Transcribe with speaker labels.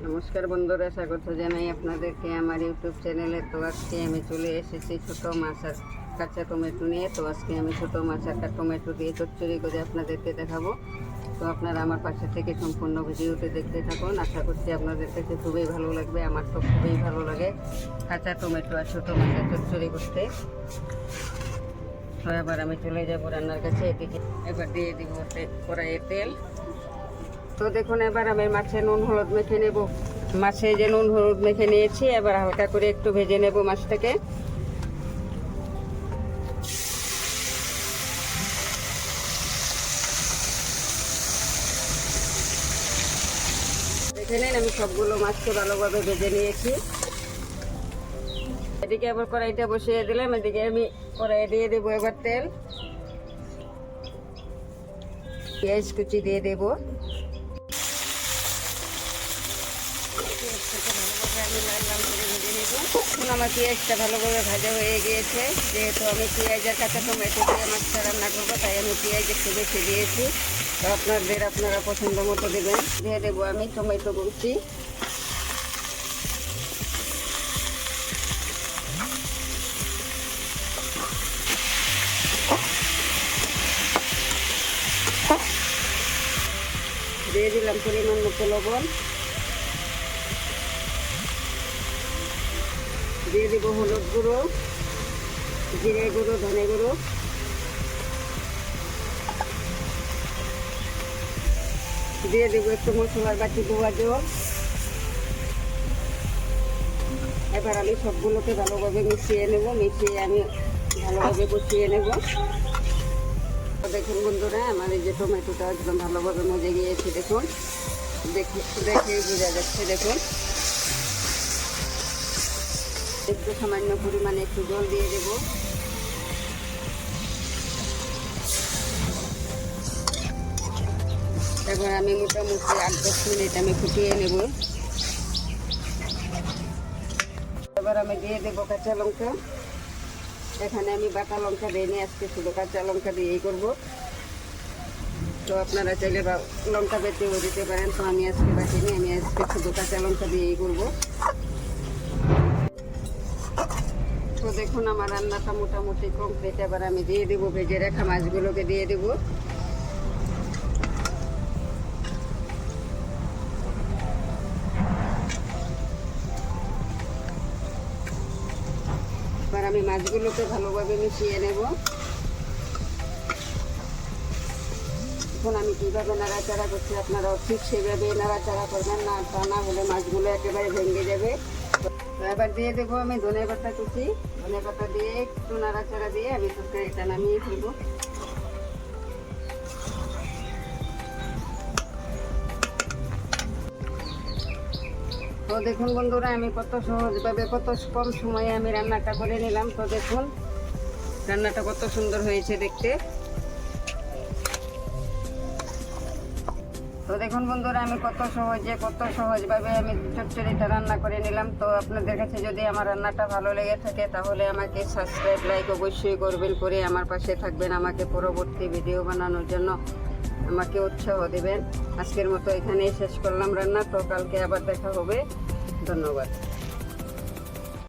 Speaker 1: নমস্কার বন্ধুরা, স্বাগত জানাই আপনাদেরকে আমার ইউটিউব চ্যানেলে। তো আজকে আমি চলে এসেছি ছোটো মাছ আর কাঁচা টমেটো নিয়ে। তো আজকে আমি ছোটো মাছ আর টমেটো দিয়ে চচ্চড়ি করে আপনাদেরকে দেখাবো। তো আপনারা আমার পাশে থেকে সম্পূর্ণ ভিডিওতে দেখতে থাকুন। আশা করছি আপনাদের কাছে খুবই ভালো লাগবে। আমার তো খুবই ভালো লাগে কাঁচা টমেটো আর ছোটো মাছের চচ্চড়ি করতে। তো এবার আমি চলে যাব রান্নার কাছে। এদিকে এবার দিয়ে দিব কড়াইয়ে তেল। তো দেখুন, এবার আমি মাছে নুন হলুদ মেখে নেব। মাছে যে নুন হলুদ মেখে নিয়েছি, এবার হালকা করে একটু ভেজে নেব মাছটাকে। দেখে নিন, আমি সবগুলো মাছকে ভালোভাবে ভেজে নিয়েছি। এদিকে আবার কড়াইটা বসিয়ে দিলাম। এদিকে আমি কড়াইয়ে দিয়ে দেবো এবার তেল। পেঁয়াজ কুচি দিয়ে দেবো। আমার পেঁয়াজটা ভালোভাবে ভাজা হয়ে গিয়েছে। যেহেতু আমি পেঁয়াজ আর কাঁচা টমেটো দিয়ে মাছটা রান্না করবো, তাই আমি পেঁয়াজ একটু বেশি দিয়েছি। তো আপনারা পছন্দ মতো দেবেন। দিয়ে দেবো আমি টমেটো কুচি। দিয়ে দিলাম পরিমাণ মতো লবণ। দিয়ে দেব হলুদ গুঁড়ো, জিরে গুঁড়ো, ধনে গুঁড়ো। দিয়ে দেবো একটু মশলার বাটি ধোয়া জল। এবার আমি সবগুলোকে ভালোভাবে মিশিয়ে নেব। মিশিয়ে আমি ভালোভাবে কষিয়ে নেব। দেখুন বন্ধুরা, আমার এই যে টমেটোটা একদম ভালোভাবে মজে গিয়েছে। দেখুন, দেখে বোঝা যাচ্ছে। দেখুন, একটু সামান্য পরিমাণে একটু জল দিয়ে দেব। এবার আমি মোটামুটি 8-10 মিনিট আমি ফুটিয়ে নেব। এবার আমি দিয়ে দেবো কাঁচা লঙ্কা। এখানে আমি বাটা লঙ্কা দিইনি, আজকে শুধু কাঁচা লঙ্কা দিয়েই করব। তো আপনারা চাইলে লঙ্কা বেটেও দিতে পারেন। তো আমি আজকে বাটিনি, আমি আজকে শুধু কাঁচা লঙ্কা দিয়েই করব। তো দেখুন, আমার রান্নাটা মোটামুটি কমপ্লিট। এবার আমি দিয়ে দেবো ভেজে রাখা মাছগুলোকে দিয়ে দেবো। এবার আমি মাছগুলোকে ভালোভাবে মিশিয়ে নেব। এখন আমি কীভাবে নাড়াচাড়া করছি, আপনারাও ঠিক সেভাবে নাড়াচাড়া করবেন, না তা না হলে মাছগুলো একেবারে ভেঙে যাবে। তো এবার দিয়ে দেবো আমি ধনে পাতা কুচি। ধনে পাতা দিয়ে একটু নাড়াচাড়া দিয়ে আমি তরকারিটা নামিয়ে ফেলবো। তো দেখুন বন্ধুরা, আমি কত সহজভাবে কত কম সময়ে আমি রান্নাটা করে নিলাম। তো দেখুন, রান্নাটা কত সুন্দর হয়েছে দেখতে। তো দেখুন বন্ধুরা, আমি কত সহজভাবে আমি চচ্চড়িটা রান্না করে নিলাম। তো আপনাদের কাছে যদি আমার রান্নাটা ভালো লেগে থাকে, তাহলে আমাকে সাবস্ক্রাইব, লাইক অবশ্যই করবেন, করে আমার পাশে থাকবেন। আমাকে পরবর্তী ভিডিও বানানোর জন্য আমাকে উৎসাহ দেবেন। আজকের মতো এখানেই শেষ করলাম রান্না। তো কালকে আবার দেখা হবে। ধন্যবাদ।